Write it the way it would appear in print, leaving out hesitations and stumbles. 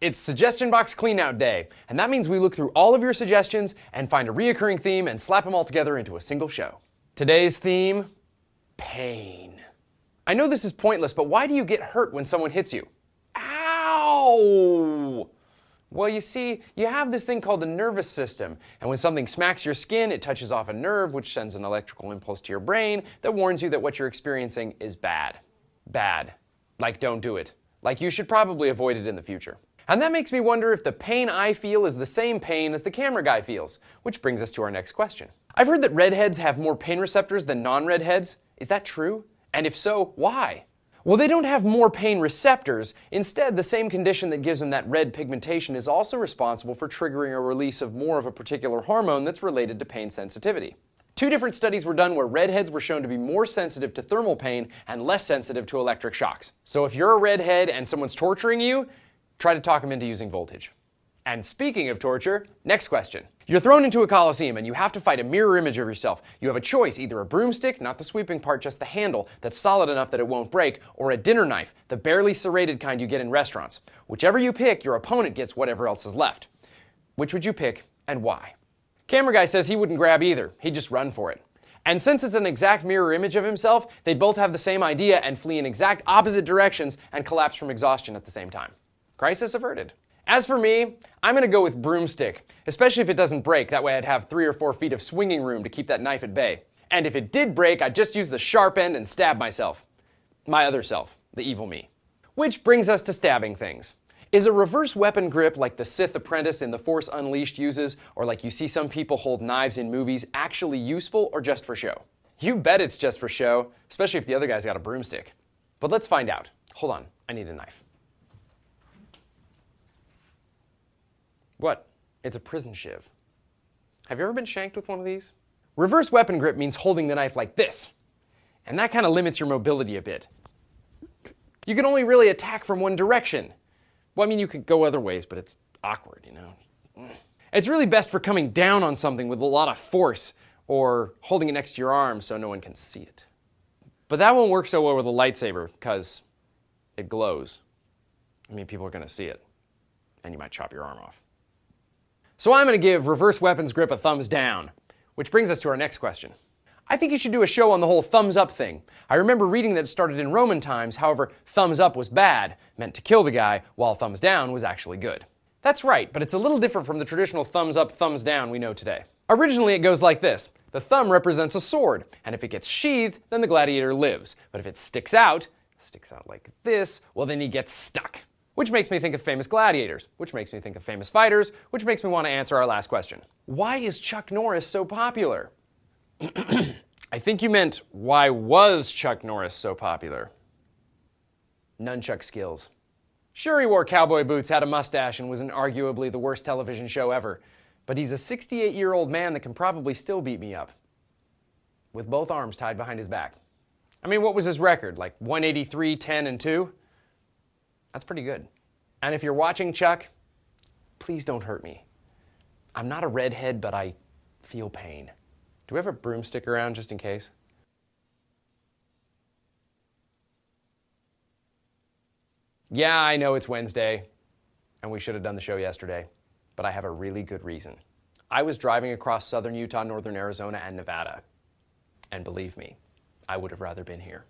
It's Suggestion Box Cleanout Day, and that means we look through all of your suggestions and find a reoccurring theme and slap them all together into a single show. Today's theme, pain. I know this is pointless, but why do you get hurt when someone hits you? Ow! Well, you see, you have this thing called the nervous system, and when something smacks your skin, it touches off a nerve, which sends an electrical impulse to your brain that warns you that what you're experiencing is bad. Bad. Like, don't do it. Like, you should probably avoid it in the future. And that makes me wonder if the pain I feel is the same pain as the camera guy feels, which brings us to our next question. I've heard that redheads have more pain receptors than non-redheads. Is that true? And if so, why? Well, they don't have more pain receptors. Instead, the same condition that gives them that red pigmentation is also responsible for triggering a release of more of a particular hormone that's related to pain sensitivity. 2 different studies were done where redheads were shown to be more sensitive to thermal pain and less sensitive to electric shocks. So if you're a redhead and someone's torturing you, try to talk them into using voltage. And speaking of torture, next question. You're thrown into a coliseum and you have to fight a mirror image of yourself. You have a choice, either a broomstick, not the sweeping part, just the handle, that's solid enough that it won't break, or a dinner knife, the barely serrated kind you get in restaurants. Whichever you pick, your opponent gets whatever else is left. Which would you pick and why? Camera guy says he wouldn't grab either. He'd just run for it. And since it's an exact mirror image of himself, they'd both have the same idea and flee in exact opposite directions and collapse from exhaustion at the same time. Crisis averted. As for me, I'm going to go with broomstick, especially if it doesn't break. That way I'd have 3 or 4 feet of swinging room to keep that knife at bay. And if it did break, I'd just use the sharp end and stab myself. My other self, the evil me. Which brings us to stabbing things. Is a reverse weapon grip like the Sith apprentice in The Force Unleashed uses, or like you see some people hold knives in movies, actually useful or just for show? You bet it's just for show, especially if the other guy's got a broomstick. But let's find out. Hold on, I need a knife. What? It's a prison shiv. Have you ever been shanked with one of these? Reverse weapon grip means holding the knife like this. And that kind of limits your mobility a bit. You can only really attack from one direction. Well, I mean, you could go other ways, but it's awkward, you know. It's really best for coming down on something with a lot of force, or holding it next to your arm so no one can see it. But that won't work so well with a lightsaber, because it glows. I mean, people are going to see it, and you might chop your arm off. So I'm going to give reverse weapons grip a thumbs down, which brings us to our next question. I think you should do a show on the whole thumbs up thing. I remember reading that it started in Roman times, however, thumbs up was bad, meant to kill the guy, while thumbs down was actually good. That's right, but it's a little different from the traditional thumbs up, thumbs down we know today. Originally it goes like this. The thumb represents a sword, and if it gets sheathed, then the gladiator lives. But if it sticks out like this, well then he gets stuck. Which makes me think of famous gladiators, which makes me think of famous fighters, which makes me want to answer our last question. Why is Chuck Norris so popular? I think you meant, why was Chuck Norris so popular? Nunchuck skills. Sure, he wore cowboy boots, had a mustache, and was in arguably the worst television show ever. But he's a 68-year-old man that can probably still beat me up. With both arms tied behind his back. I mean, what was his record? Like 183, 10, and 2? That's pretty good. And if you're watching, Chuck, please don't hurt me. I'm not a redhead, but I feel pain. Do we have a broomstick around just in case? Yeah, I know it's Wednesday, and we should have done the show yesterday, but I have a really good reason. I was driving across southern Utah, northern Arizona, and Nevada, and believe me, I would have rather been here.